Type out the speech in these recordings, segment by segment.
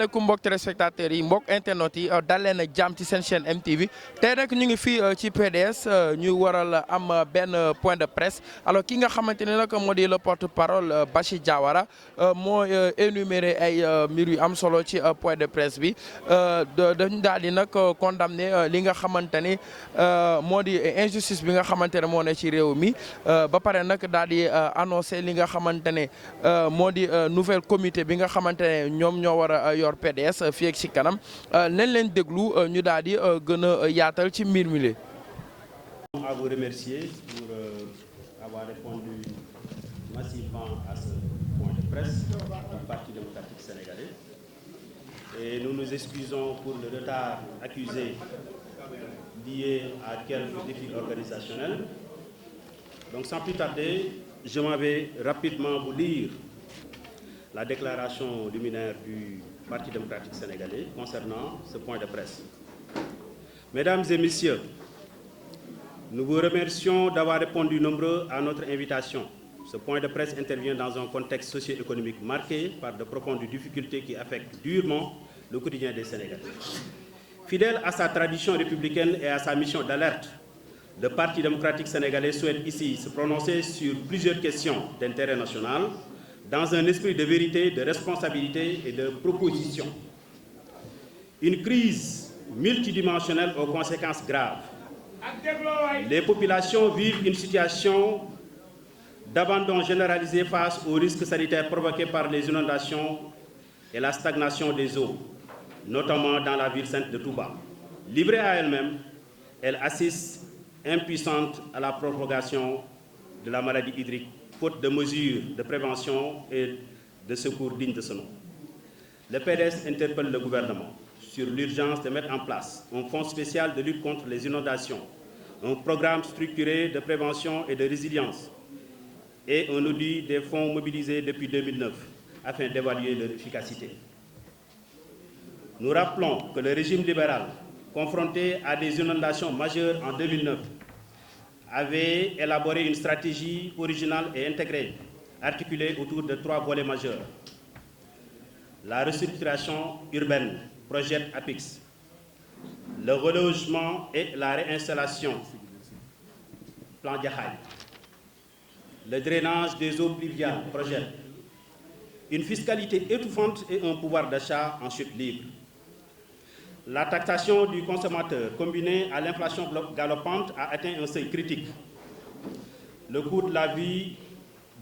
asalaamaaleykum mbokk téléspectateurs yi mbokk internautes yi dal leen ak jàmm ci seen chaîne MTV tey nag ñu ngi fii ci PDS ñu waral am benn point de presse alors ki nga xamante ne nag moo di le porte-parole Bachir Diawara moo énuméré ay mbir yu am solo ci point de presse bi dañu daal di nag condamné li nga xamante ni moo di injustice bi nga xamante ne moo ne ci réew mi ba pare nag daal di annoncé li nga xamante ne moo di nouvelle comité bi nga xamante ne ñoom ñoo war a yor PDS fii ak ci kanam nañ leen déglu ñu daal di gën a yaatal ci mbir mi li à vous remercier pour avoir répondu massivement à ce point de presse du Parti démocratique sénégalais. Et nous nous excusons pour le retard accusé lié à quelques défis organisationnels. Donc sans plus tarder, je m'en vais rapidement vous lire la déclaration liminaire du Parti démocratique sénégalais concernant ce point de presse. Mesdames et messieurs, nous vous remercions d'avoir répondu nombreux à notre invitation. Ce point de presse intervient dans un contexte socio-économique marqué par de profondes difficultés qui affectent durement le quotidien des Sénégalais. Fidèle à sa tradition républicaine et à sa mission d'alerte, le Parti démocratique sénégalais souhaite ici se prononcer sur plusieurs questions d'intérêt national dans un esprit de vérité, de responsabilité et de proposition. Une crise multidimensionnelle aux conséquences graves. Les populations vivent une situation d'abandon généralisé face aux risques sanitaires provoqués par les inondations et la stagnation des eaux, notamment dans la ville sainte de Touba. Livrée à elle-même, elle assiste impuissante à la propagation de la maladie hydrique, faute de mesures de prévention et de secours dignes de ce nom. Le PDS interpelle le gouvernement sur l'urgence de mettre en place un fonds spécial de lutte contre les inondations, un programme structuré de prévention et de résilience et un audit des fonds mobilisés depuis 2009 afin d'évaluer leur efficacité. Nous rappelons que le régime libéral, confronté à des inondations majeures en 2009, avait élaboré une stratégie originale et intégrée, articulée autour de 3 volets majeurs. La restructuration urbaine, projet APIX, le relogement et la réinstallation, plan Diakhaye, le drainage des eaux pluviales, projet, une fiscalité étouffante et un pouvoir d'achat en chute libre. La taxation du consommateur, combinée à l'inflation galopante, a atteint un seuil critique. Le coût de la vie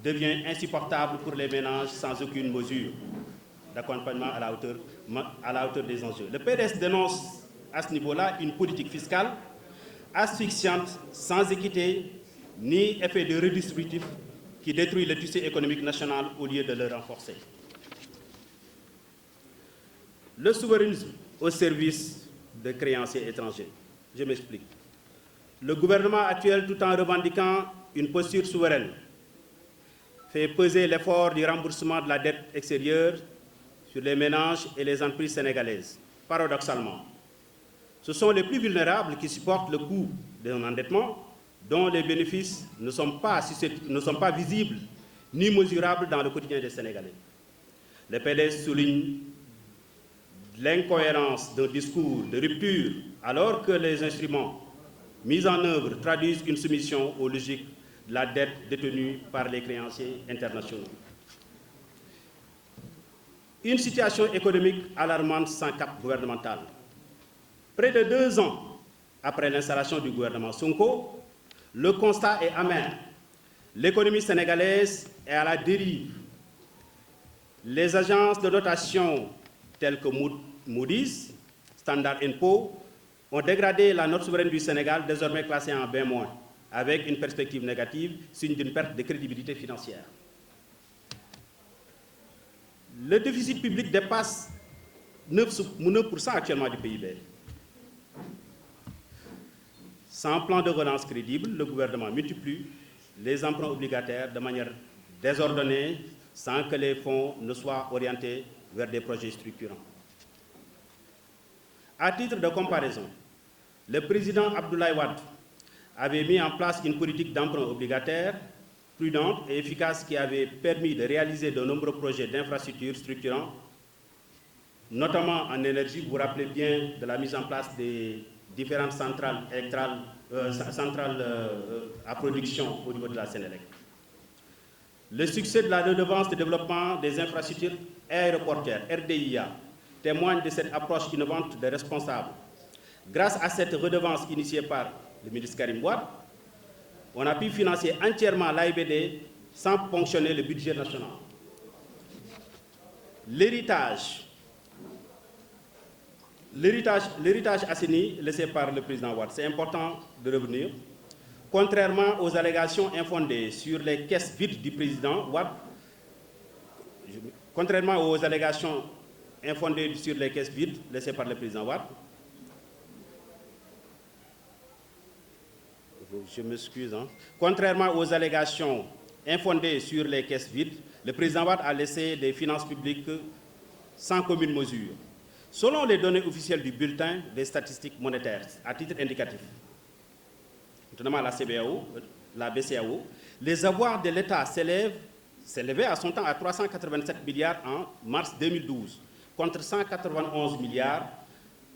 devient insupportable pour les ménages sans aucune mesure d'accompagnement à la hauteur des enjeux. Le PDS dénonce à ce niveau-là une politique fiscale asphyxiante, sans équité, ni effet de redistributif qui détruit le tissu économique national au lieu de le renforcer. Le souverainisme au service de créanciers étrangers. Je m'explique. Le gouvernement actuel, tout en revendiquant une posture souveraine, fait peser l'effort du remboursement de la dette extérieure sur les ménages et les entreprises sénégalaises. Paradoxalement, ce sont les plus vulnérables qui supportent le coût d'un endettement dont les bénéfices ne sont pas visibles ni mesurables dans le quotidien des Sénégalais. Le PDS souligne l'incohérence d'un discours de rupture alors que les instruments mis en œuvre traduisent une soumission aux logiques de la dette détenue par les créanciers internationaux. Une situation économique alarmante sans cap gouvernemental. Près de 2 ans après l'installation du gouvernement Sonko, le constat est amer. L'économie sénégalaise est à la dérive. Les agences de notation telles que Moody's, Standard & Poor's ont dégradé la note souveraine du Sénégal, désormais classée en B-, avec une perspective négative, signe d'une perte de crédibilité financière. Le déficit public dépasse 9% actuellement du PIB. Sans plan de relance crédible, le gouvernement multiplie les emprunts obligataires de manière désordonnée, sans que les fonds ne soient orientés vers des projets structurants. À titre de comparaison, le président Abdoulaye Wade avait mis en place une politique d'emprunt obligataire prudente et efficace qui avait permis de réaliser de nombreux projets d'infrastructures structurants, notamment en énergie. Vous vous rappelez bien de la mise en place des différentes centrales à production au niveau de la Sénélec. Le succès de la redevance de développement des infrastructures aéroportuaires, RDIA, témoigne de cette approche innovante des responsables. Grâce à cette redevance initiée par le ministre Karim Wade, on a pu financer entièrement l'AIBD sans ponctionner le budget national. L'héritage assaini laissé par le président Wade, c'est important de revenir. Contrairement aux allégations infondées sur les caisses vides du président Wade, laissées par le président Wade, je m'excuse. Contrairement aux allégations infondées sur les caisses vides, le président Wade a laissé des finances publiques sans commune mesure. Selon les données officielles du bulletin des statistiques monétaires, à titre indicatif, notamment la BCEAO, les avoirs de l'État s'élevaient à son temps à 387 milliards en mars 2012, contre 191 milliards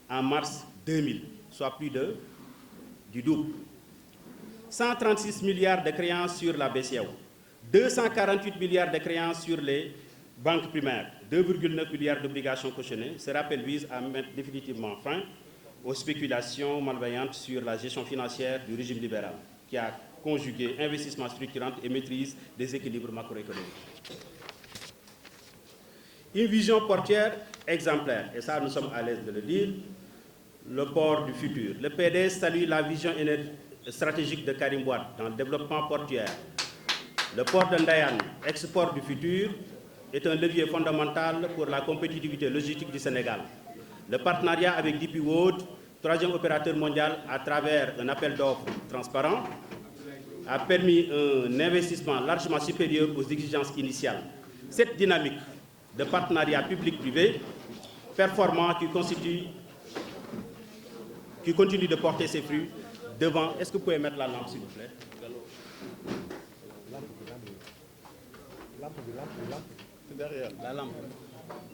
en mars 2000, soit plus du double. 136 milliards de créances sur la BCEAO, 248 milliards de créances sur les banques primaires, 2,9 milliards d'obligations cautionnées. Ce rappel vise à mettre définitivement fin aux spéculations malveillantes sur la gestion financière du régime libéral, qui a conjugué investissement structurant et maîtrise des équilibres macroéconomiques. Une vision portuaire exemplaire, et ça nous sommes à l'aise de le dire, le port du futur. Le PDS salue la vision stratégique de Karim Wade dans le développement portuaire. Le port de Ndayane, ex-port du futur, est un levier fondamental pour la compétitivité logistique du Sénégal. Le partenariat avec DP World, troisième opérateur mondial à travers un appel d'offres transparent, a permis un investissement largement supérieur aux exigences initiales. Cette dynamique de partenariat public-privé performant qui continue de porter ses fruits devant... Est-ce que vous pouvez mettre la lampe, s'il vous plaît? Derrière. La lampe.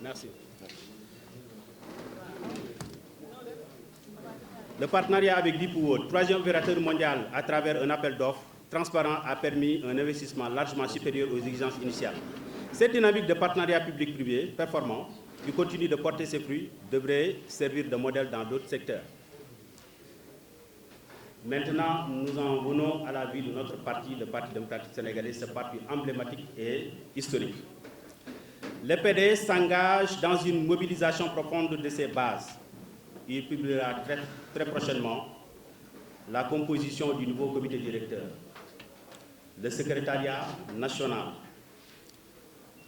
Merci. Le partenariat avec Deep World, troisième opérateur mondial à travers un appel d'offres transparent, a permis un investissement largement supérieur aux exigences initiales. Cette dynamique de partenariat public-privé performant, qui continue de porter ses fruits, devrait servir de modèle dans d'autres secteurs. Maintenant, nous en venons à la vie de notre parti, le Parti démocratique sénégalais, ce parti emblématique et historique. Le PDS s'engage dans une mobilisation profonde de ses bases. Il publiera très prochainement la composition du nouveau comité directeur, le secrétariat national.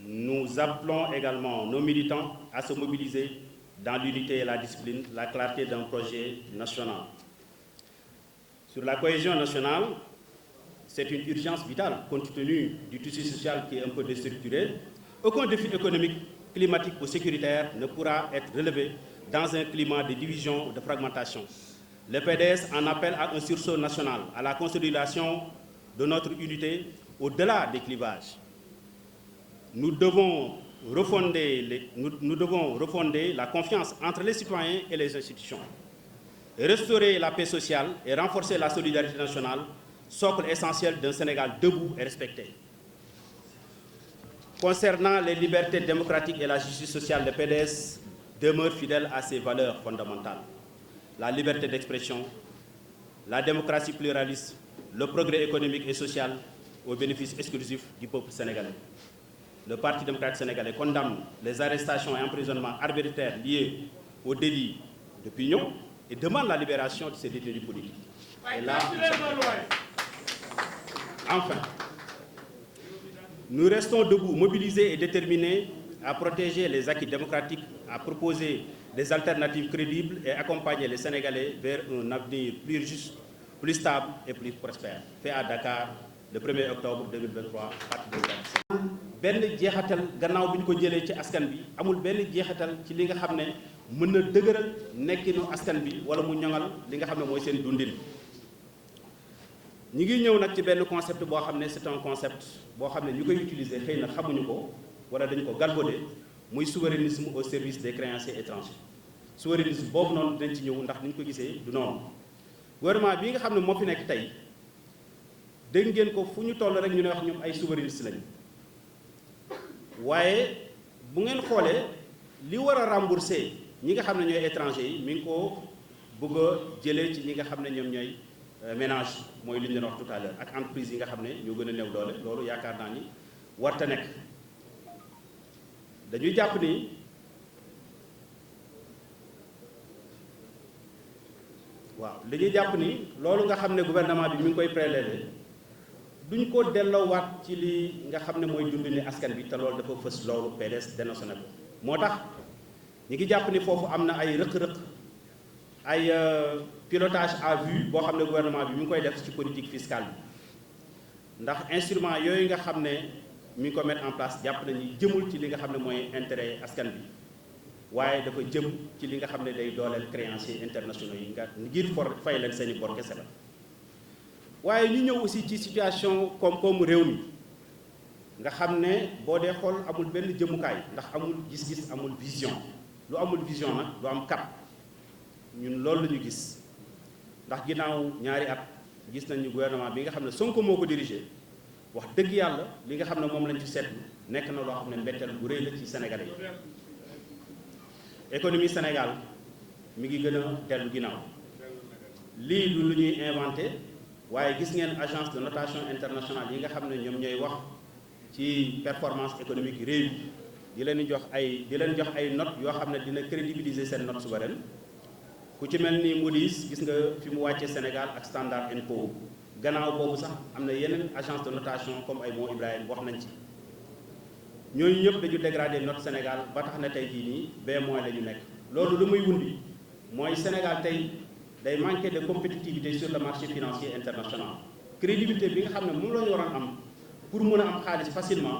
Nous appelons également nos militants à se mobiliser dans l'unité et la discipline, la clarté d'un projet national. Sur la cohésion nationale, c'est une urgence vitale compte tenu du tissu social qui est un peu déstructuré. Aucun défi économique, climatique ou sécuritaire ne pourra être relevé dans un climat de division ou de fragmentation. Le PDS en appelle à un sursaut national, à la consolidation de notre unité au-delà des clivages. Nous devons refonder la confiance entre les citoyens et les institutions, restaurer la paix sociale et renforcer la solidarité nationale, socle essentiel d'un Sénégal debout et respecté. Concernant les libertés démocratiques et la justice sociale, le PDS demeure fidèle à ses valeurs fondamentales. La liberté d'expression, la démocratie pluraliste, le progrès économique et social au bénéfice exclusif du peuple sénégalais. Le Parti démocratique sénégalais condamne les arrestations et emprisonnements arbitraires liés au délit de pignon et demande la libération de ces détenus politiques. Et là, enfin, nous restons debout, mobilisés et déterminés à protéger les acquis démocratiques, à proposer des alternatives crédibles et accompagner les Sénégalais vers un avenir plus juste, plus stable et plus prospère. Fait à Dakar le 1er octobre 2023. benn jeexatal gannaaw bi ñu ko jëlee ci askan bi amul benn jeexatal ci li nga xam ne mën na dëgëral nekkinu askan bi wala mu ñoŋal li nga xam ne mooy seen dundin. ñi ngi ñëw nag ci benn concept boo xam ne c'est un concept boo xam ne ñu koy utiliser xëy na xamuñu ko wala dañu ko galvaudé muy souverainisme au service des créanciers étrangers souverainisme boobu noonu dinañ ci ñëw ndax ni ñu ko gisee du noonu gouvernement bii nga xam ne moo fi nekk tey dégg ngeen ko fu ñu toll rek ñu ne wax ñoom ay souverainiste lañu waaye bu ngeen xoolee li war a rembourser ñi nga xam ne ñooy étranger yi mi ngi ko bëgg a jëlee ci ñi nga xam ne ñoom ñooy ménage mooy li ñu leen wax tout à l'heure ak entreprise yi nga xam ne ñoo gën a néew doole loolu yaakaar naa ni warta nekk dañuy jàpp ni waaw li ñuy jàpp ni loolu nga xam ne gouvernement bi mi ngi koy prélever duñ ko delloowaat ci li nga xam ne mooy dund ni askan bi te loolu dafa fës loolu PDS dénoncé na ko moo tax ñi ngi jàpp ni foofu am na ay rëq-rëq ay pilotage à vue boo xam ne gouvernement bi mi ngi koy def ci politique fiscale bi ndax instrument yooyu nga xam ne mi ngi ko mettre en place jàpp nañu jëmul ci li nga xam ne mooy intérêt askan bi waaye dafa jëm ci li nga xam ne day dooleel créanciers internationaux yi nga ngir for fay leen seeni bor kese la waaye ñu ñëw aussi ci situation koom-koomu réew mi nga xam ne boo dee xool amul benn jëmukaay ndax amul gis-gis amul vision lu amul vision nag du am cap ñun loolu la ñu gis ndax ginnaaw ñaari at gis nañu gouvernement bi nga xam ne Sonko moo ko dirigé wax dëgg yàlla li nga xam ne moom lañ ci seetlu nekk na loo xam ne mbetteel bu rëy la ci Sénégalais yi économie Sénégal mi ngi gën a dellu ginnaaw lii du lu ñuy inventé waaye gis ngeen agence de notation internationale yi nga xam ne ñoom ñooy wax ci performance économique réew di leen jox ay notes yoo xam ne dina crédibiliser seen note souveraine ku ci mel ni Moody's gis nga fi mu wàccee Sénégal ak Standard & Poor's gannaaw boobu sax am na yeneen agence de notation comme ay Mo Ibrahim wax nañ ci ñooñu ñëpp dañu dégradé note Sénégal ba tax na tey jii nii B- la ñu nekk loolu lu muy wundi mooy Sénégal tey day manquer de compétitivité sur le marché financier international crédibilité bi nga xam ne moom la ñu waroon am pour mën a am xaalis facilement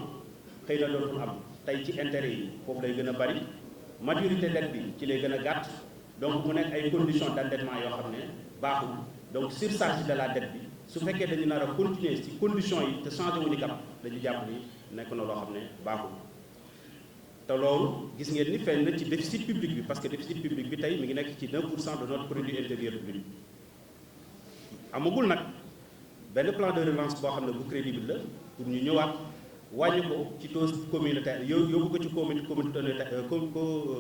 xëy na dootul am tey ci intérêt yi foofu lay gën a bari maturité dette bi ci lay gën a gàtt donc mu nekk ay conditions d'endettement yoo xam ne baaxul donc surcharge de la dette bi su fekkee dañu nar a continuer ci conditions yi te changé wuñu cap dañu jàpp ni nekk na loo xam ne baaxul te loolu gis ngeen ni feeñ na ci déficit public bi parce que déficit public bi tey mi ngi nekk ci 9% de notre produit intérieur brut amagul nag benn plan de relance boo xam ne bu crédible la pour ñu ñëwaat wàññi ko ci taux communautaire yóbbu ko ci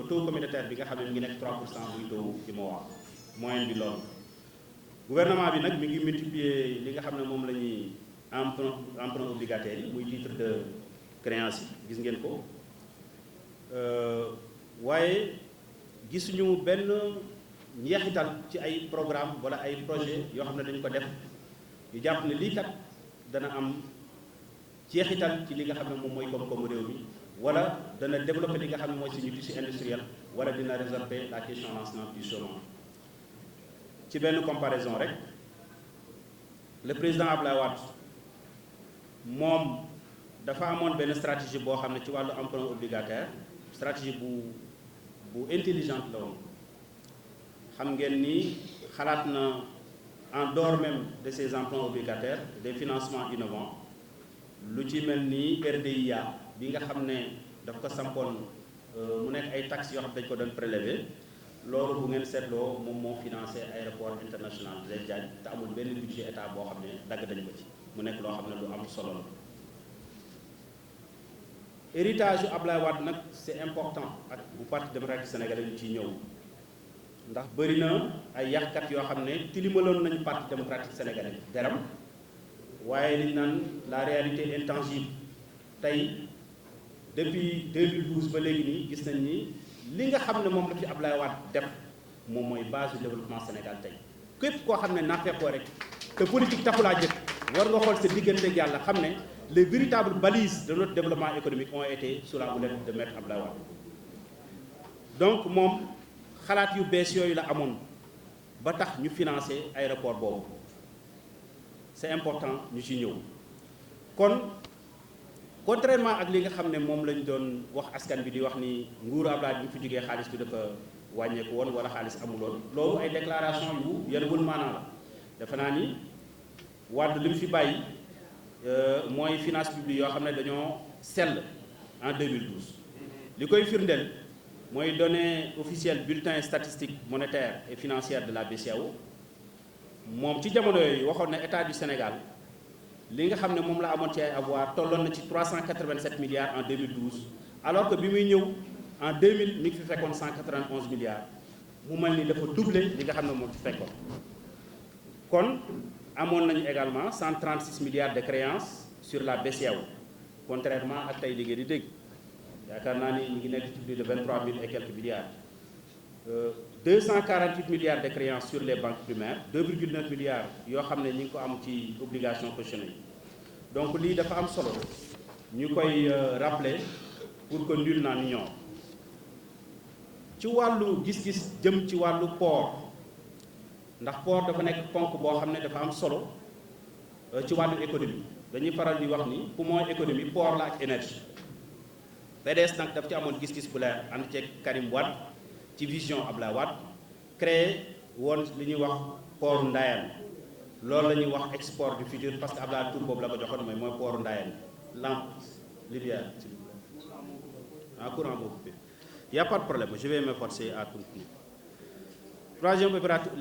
taux communautaire bi nga xam ne mi ngi nekk 3% buy taux ci moo wax moyenne bi loolu gouvernement bi nag mi ngi multiplier li nga xam ne moom la ñuy emprunt obligataire yi muy titre de créance yi gis ngeen ko waaye gisuñu benn njeexital ci ay programme wala ay projet yoo xam ne dañu ko def ñu jàpp ne lii kat dana am jeexital ci li nga xam ne moom mooy koom-koomu réew mi wala dana développer li nga xam ne mooy suñu tissu industriel wala dina résorber la question nationale du chômage ci benn comparaison rek le président Abdoulaye Wade moom dafa amoon benn stratégie boo xam ne ci wàllu emprunt obligataire stratégie bu intelligente la woon xam ngeen ni xalaat na en dehors même de ces emprunts obligataires des financements innovants lu ci mel ni RDIA bi nga xam ne daf ko sampoon mu nekk ay taxes yoo xam dañ ko doon prélever loolu bu ngeen seetloo moom moo financé aéroport international Blaise Diagne te amul benn budget état boo xam ne dagg dañ ko ci mu nekk loo xam ne lu am solo la héritage yu Ablaye Wade nag c'est important ak bu parti démocratique sénégalais ñu ciy ñëw ndax bëri na ay yàqkat yoo xam ne tilimaloon nañu parti démocratique sénégalais deram waaye liñ naan la réalité intangible tey depuis 2012 ba léegi nii gis nañ ni li nga xam ne moom la fi Ablaye Wade def moom mooy base du développement Sénégal tey képp koo xam ne naafeekoo rek te politique taxulaa jëkk war nga xool sa diggante ak yàlla xam ne les véritables balises de notre développement économique ont été sous la houlette de maître Ablaye Wade donc moom xalaat yu bees yooyu la amoon ba tax ñu financer aéroport boobu c'est important ñu ci ñëw kon contrairement ak li nga xam ne moom lañ doon wax askan bi di wax ni nguuru Ablaye bi fi jógee xaalis bi dafa wàññeeku woon wala xaalis amuloon loolu ay déclaration yu yaruwul maanaa la defe naa ni Wade li mu fi bàyyi mooy finance publique yoo xam ne dañoo sell en 2012 li koy firndeel mooy données officielles bulletin statistique monétaire et financière de la BCEAO moom ci jamono yooyu waxoon na état du Sénégal li nga xam ne moom la amoon ci ay avoir tolloon na ci 387 milliards en 2012 alors que bi muy ñëw en 2000 mi ngi fi fekkoon 191 milliards mu mel ni dafa doublé li nga xam ne moom fi fekkoon kon amoon nañu également 136 milliards de créances sur la BCEAO contrairement ak tey li ngeen di dégg yaakaar naa ni ñu ngi nekk ci plus de 23 000 et quelques milliards 248 milliards de créances sur les banques primaires 2,9 milliards yoo xam ne ñi ngi ko am ci obligation cautionnée yi donc lii dafa am solo ñu koy rappeler pour que nul n'en ignore ci wàllu gis-gis jëm ci wàllu port ndax port dafa nekk ponk boo xam ne dafa am solo ci wàllu économie dañuy faral di wax ni poumon économie port la ak énergie PDS nag daf ci amoon gis-gis bu leer ànd ceeg Karim Wade ci vision Abdoulaye Wade créé woon li ñuy wax port Ndayane loolu la ñuy wax export du futur parce que Abdoulaye tur boobu la ko joxoon mooy port Ndayane lampe lumière en courant boobu y a pas de problème je vais m'efforcer à continuer. Troisième opérateur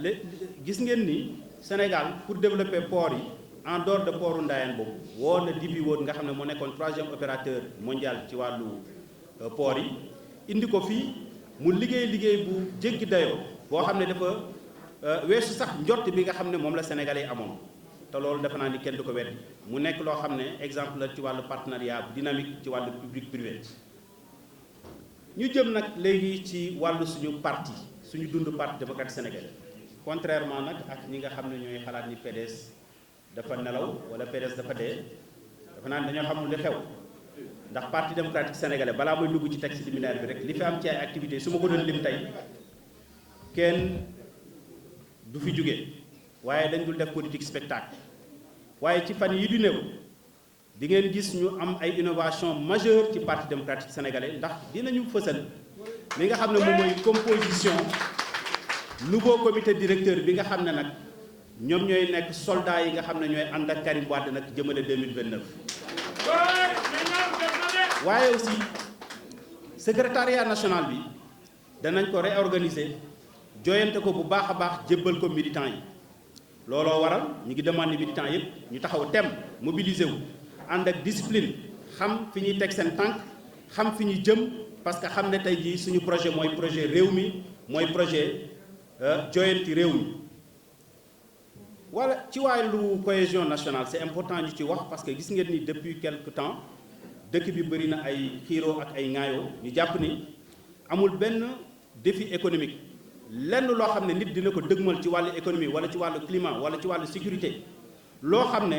gis ngeen ni Sénégal pour développer port yi en dehors de port Ndayane boobu woo na DP World nga xam ne moo nekkoon troisième opérateur mondial ci wàllu port yi indi ko fii mu liggéey bu jéggi dayoo boo xam ne dafa weesu sax njort bi nga xam ne moom la Sénégalais yi amoon te loolu defe naa ni kenn du ko weddi mu nekk loo xam ne exemple la ci wàllu partenariat dynamique ci wàllu public privé. ñu jëm nag léegi ci wàllu suñu parti suñu dund parti démocratique sénégalais contrairement nag ak ñi nga xam ne ñooy xalaat ni PDS dafa nelaw wala PDS dafa dee dafa naan dañoo xamul li xew ndax parti démocratique sénégalais balaa muy dugg ci texte liminaire bi rek li fi am ci ay activités su ma ko doon lim tey kenn du fi jóge waaye dañ dul def politique spectacle waaye ci fan yi du néew di ngeen gis ñu am ay innovation majeure ci parti démocratique sénégalais ndax dinañu fësal li nga xam ne moom mooy composition nouveau comité directeur bi nga xam ne nag ñoom ñooy nekk soldats yi nga xam ne ñooy ànd ak Karim Wade nag jëmale 2029. waaye aussi secrétariat national bi danañ ko réorganiser joyante ko bu baax a baax jébbal ko militants yi looloo waral ñu ngi demandé militants yëpp ñu taxaw tem mobiliser wu ànd ak discipline xam fi ñuy teg seen tànk xam fi ñu jëm parce que xam ne tey jii suñu projet mooy projet réew mi mooy projet joyanti réew mi wala ci wàllu cohésion nationale c'est important ñu ci wax parce que gis ngeen ni depuis quelque temps dëkk bi bëri na ay xiiroo ak ay ŋaayoo ñu jàpp ni amul benn défi économique lenn loo xam ne nit dina ko dëgmal ci wàllu économie wala ci wàllu climat wala ci wàllu sécurité loo xam ne